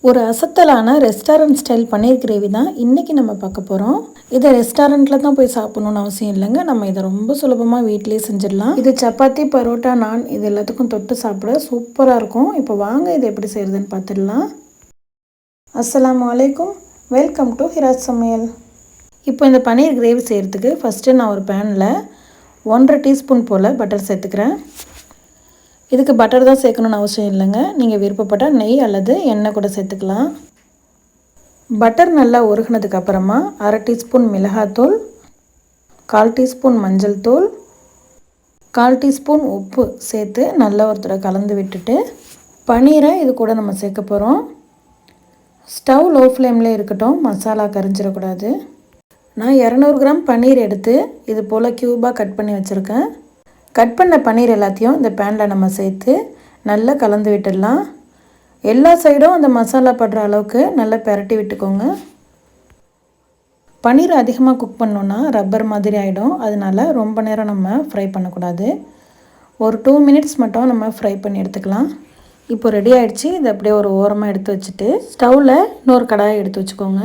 ஒரு அசத்தலான restaurant style பன்னீர் gravy தான் இன்றைக்கி நம்ம பார்க்க போகிறோம். இதை ரெஸ்டாரண்ட்டில் தான் போய் சாப்பிட்ணுன்னு அவசியம் இல்லைங்க. நம்ம இதை ரொம்ப சுலபமாக வீட்டிலேயே செஞ்சிடலாம். இது சப்பாத்தி, பரோட்டா, நான் இது எல்லாத்துக்கும் தொட்டு சாப்பிட சூப்பராக இருக்கும். இப்போ வாங்க இதை எப்படி செய்கிறதுன்னு பார்த்துடலாம். அஸ்ஸலாமு அலைக்கும், வெல்கம் டு ஹிராஸ் சமையல். இப்போ இந்த பன்னீர் கிரேவி செய்கிறதுக்கு ஃபஸ்ட்டு நான் ஒரு பேனில் 1.5 டீஸ்பூன் போல் பட்டர் சேர்த்துக்கிறேன். இதுக்கு பட்டர் தான் சேர்க்கணுன்னு அவசியம் இல்லைங்க. நீங்கள் விருப்பப்பட்டால் நெய் அல்லது எண்ணெய் கூட சேர்த்துக்கலாம். பட்டர் நல்லா உருகினதுக்கு அப்புறமா 1/2 டீஸ்பூன் மிளகாத்தூள், 1/4 டீஸ்பூன் மஞ்சள் தூள், 1/4 டீஸ்பூன் உப்பு சேர்த்து நல்லா ஒரு தடவை கலந்து விட்டுட்டு பன்னீரை இது கூட நம்ம சேர்க்க போகிறோம். ஸ்டவ் லோ ஃப்ளேமில் இருக்கட்டும், மசாலா கரிஞ்சிடக்கூடாது. நான் 200 கிராம் பன்னீர் எடுத்து இது போல் க்யூபாக கட் பண்ணி வச்சுருக்கேன். கட் பண்ண பன்னீர் எல்லாத்தையும் இந்த பேனில் நம்ம சேர்த்து நல்லா கலந்து விட்டுடலாம். எல்லா சைடும் அந்த மசாலா படுற அளவுக்கு நல்லா பெரட்டி விட்டுக்கோங்க. பன்னீர் அதிகமாக குக் பண்ணோன்னா ரப்பர் மாதிரி ஆகிடும். அதனால் ரொம்ப நேரம் நம்ம ஃப்ரை பண்ணக்கூடாது. ஒரு 2 மினிட்ஸ் மட்டும் நம்ம ஃப்ரை பண்ணி எடுத்துக்கலாம். இப்போ ரெடி ஆகிடுச்சு. இதை அப்படியே ஒரு ஓரமாக எடுத்து வச்சுட்டு ஸ்டவ்வில் இன்னொரு கடாயை எடுத்து வச்சுக்கோங்க.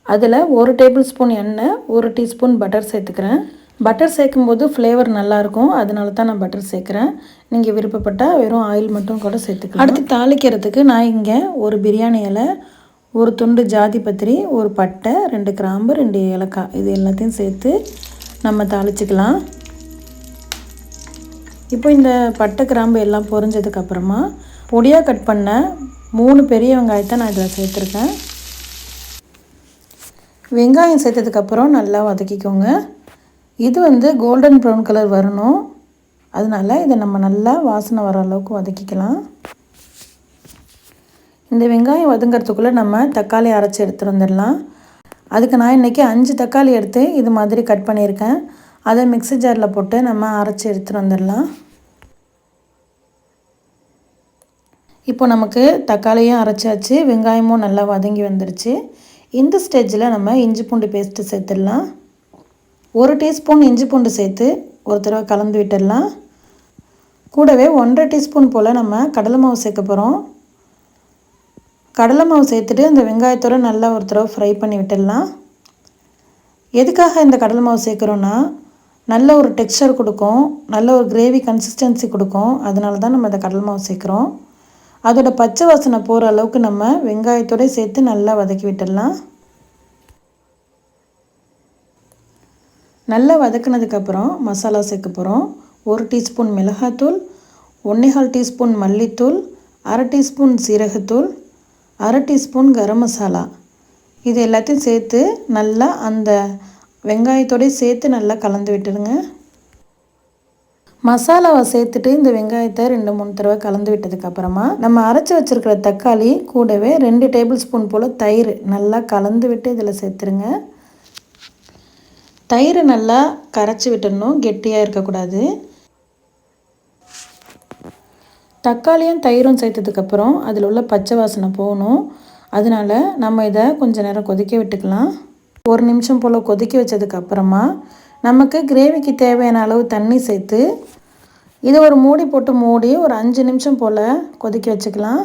அதில் 1 டேபிள் ஸ்பூன் எண்ணெய், 1 டீஸ்பூன் பட்டர் சேர்த்துக்கிறேன். பட்டர் சேர்க்கும்போது ஃப்ளேவர் நல்லாயிருக்கும், அதனால தான் நான் பட்டர் சேர்க்குறேன். நீங்கள் விருப்பப்பட்டால் வெறும் ஆயில் மட்டும் கூட சேர்த்துக்கலாம். அடுத்து தாளிக்கிறதுக்கு நான் இங்கே ஒரு பிரியாணி இலை, ஒரு துண்டு ஜாதி பத்திரி, ஒரு பட்டை, 2 கிராம்பு, 2 ஏலக்காய் இது எல்லாத்தையும் சேர்த்து நம்ம தாளிச்சிக்கலாம். இப்போ இந்த பட்டை கிராம்பு எல்லாம் பொரிஞ்சதுக்கப்புறமா பொடியாக கட் பண்ண 3 பெரிய வெங்காயத்தை நான் இதில் சேர்த்துருக்கேன். வெங்காயம் சேர்த்ததுக்கப்புறம் நல்லா வதக்கிக்கோங்க. இது கோல்டன் ப்ரௌன் கலர் வரணும். அதனால் இதை நம்ம நல்லா வாசனை வர அளவுக்கு வதக்கிக்கலாம். இந்த வெங்காயம் வதங்கிறதுக்குள்ளே நம்ம தக்காளி அரைச்சி எடுத்துகிட்டு வந்துடலாம். அதுக்கு நான் இன்றைக்கி 5 தக்காளி எடுத்து இது மாதிரி கட் பண்ணியிருக்கேன். அதை மிக்ஸி ஜாரில் போட்டு நம்ம அரைச்சி எடுத்துகிட்டு வந்துடலாம். இப்போ நமக்கு தக்காளியும் அரைச்சாச்சு, வெங்காயமும் நல்லா வதங்கி வந்துடுச்சு. இந்த ஸ்டேஜில் நம்ம இஞ்சி பூண்டு பேஸ்ட்டு சேர்த்துடலாம். 1 டீஸ்பூன் இஞ்சி பூண்டு சேர்த்து ஒரு தடவை கலந்து விட்டுடலாம். கூடவே 1.5 டீஸ்பூன் போல் நம்ம கடலை மாவு சேர்க்க போகிறோம். கடலை மாவு சேர்த்துட்டு அந்த வெங்காயத்தோடு நல்லா ஒரு தடவை ஃப்ரை பண்ணி விட்டுடலாம். எதுக்காக இந்த கடலை மாவு சேர்க்குறோன்னா நல்ல ஒரு டெக்ஸ்சர் கொடுக்கும், நல்ல ஒரு கிரேவி கன்சிஸ்டன்சி கொடுக்கும். அதனால தான் நம்ம இந்த கடலை மாவு சேர்க்குறோம். அதோட பச்சை வாசனை போகிற அளவுக்கு நம்ம வெங்காயத்தோடு சேர்த்து நல்லா வதக்கி விட்டுடலாம். நல்லா வதக்கினதுக்கப்புறம் மசாலா சேர்க்க போகிறோம். 1 டீஸ்பூன் மிளகாத்தூள், 1.25 டீஸ்பூன் மல்லித்தூள், 1/2 டீஸ்பூன் சீரகத்தூள், 1/2 டீஸ்பூன் கரம் மசாலா இது எல்லாத்தையும் சேர்த்து நல்லா அந்த வெங்காயத்தோடய சேர்த்து நல்லா கலந்து விட்டுடுங்க. மசாலாவை சேர்த்துட்டு இந்த வெங்காயத்தை 2-3 தடவை கலந்து விட்டதுக்கப்புறமா நம்ம அரைச்சி வச்சுருக்கிற தக்காளி கூடவே 2 டேபிள் ஸ்பூன் போல் தயிர் நல்லா கலந்து விட்டு இதில் சேர்த்துருங்க. தயிர் நல்லா கரைச்சி விட்டுடணும், கெட்டியாக இருக்கக்கூடாது. தக்காளியும் தயிரும் சேர்த்ததுக்கப்புறம் அதில் உள்ள பச்சை வாசனை போகணும். அதனால் நம்ம இதை கொஞ்சம் நேரம் கொதிக்க விட்டுக்கலாம். 1 நிமிஷம் போல் கொதிக்க வச்சதுக்கப்புறமா நமக்கு கிரேவிக்கு தேவையான அளவு தண்ணி சேர்த்து இதை ஒரு மூடி போட்டு மூடி ஒரு 5 நிமிஷம் போல் கொதிக்க வச்சுக்கலாம்.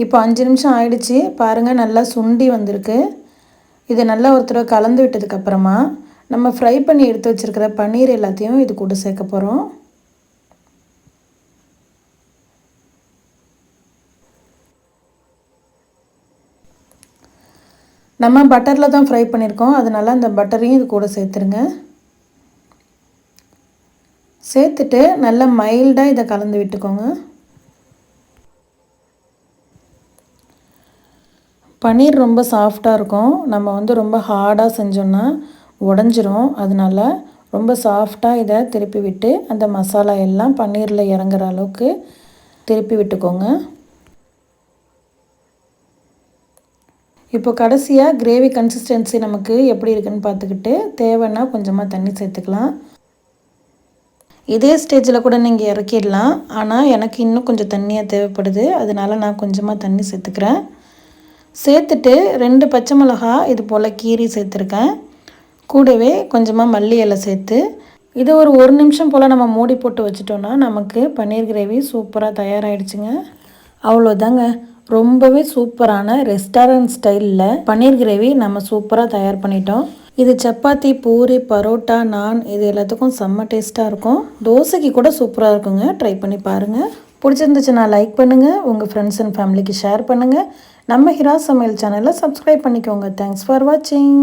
இப்போ 5 நிமிஷம் ஆயிடுச்சு. பாருங்கள், நல்லா சுண்டி வந்திருக்கு. இதை நல்லா ஒரு தடவை கலந்து விட்டதுக்கப்புறமா நம்ம ஃப்ரை பண்ணி எடுத்து வச்சுருக்கிற பன்னீர் எல்லாத்தையும் இது கூட சேர்க்க போகிறோம். நம்ம பட்டரில் தான் ஃப்ரை பண்ணியிருக்கோம், அதனால் அந்த பட்டரையும் இது கூட சேர்த்துருங்க. சேர்த்துட்டு நல்லா மைல்டாக இதை கலந்து விட்டுக்கோங்க. பன்னீர் ரொம்ப சாஃப்டாக இருக்கும். நம்ம ரொம்ப ஹார்டாக செஞ்சோன்னா உடஞ்சிரும். அதனால் ரொம்ப சாஃப்டாக இதை திருப்பி விட்டு அந்த மசாலா எல்லாம் பன்னீரில் இறங்குற அளவுக்கு திருப்பி விட்டுக்கோங்க. இப்போ கடைசியாக கிரேவி கன்சிஸ்டன்சி நமக்கு எப்படி இருக்குன்னு பார்த்துக்கிட்டு தேவைன்னா கொஞ்சமாக தண்ணி சேர்த்துக்கலாம். இதே ஸ்டேஜில் கூட நீங்கள் இறக்கிடலாம். ஆனால் எனக்கு இன்னும் கொஞ்சம் தண்ணியாக தேவைப்படுது, அதனால் நான் கொஞ்சமாக தண்ணி சேர்த்துக்கிறேன். சேர்த்துட்டு 2 பச்சை மிளகா இது போல் கீரி சேர்த்துருக்கேன். கூடவே கொஞ்சமாக மல்லி இலை சேர்த்து இது ஒரு நிமிஷம் போல் நம்ம மூடி போட்டு வச்சிட்டோன்னா நமக்கு பன்னீர் கிரேவி சூப்பராக தயாராகிடுச்சுங்க. அவ்வளோதாங்க, ரொம்பவே சூப்பரான ரெஸ்டாரண்ட் ஸ்டைலில் பன்னீர் கிரேவி நம்ம சூப்பராக தயார் பண்ணிட்டோம். இது சப்பாத்தி, பூரி, பரோட்டா, நான் இது எல்லாத்துக்கும் செம்ம டேஸ்ட்டாக இருக்கும். தோசைக்கு கூட சூப்பராக இருக்குங்க. ட்ரை பண்ணி பாருங்கள். பிடிச்சிருந்துச்சுன்னா லைக் பண்ணுங்கள், உங்கள் ஃப்ரெண்ட்ஸ் அண்ட் ஃபேமிலிக்கு ஷேர் பண்ணுங்கள். நம்ம ஹிரா சமையல் சேனலை சப்ஸ்கிரைப் பண்ணிக்கோங்க. தேங்க்ஸ் ஃபார் வாட்சிங்.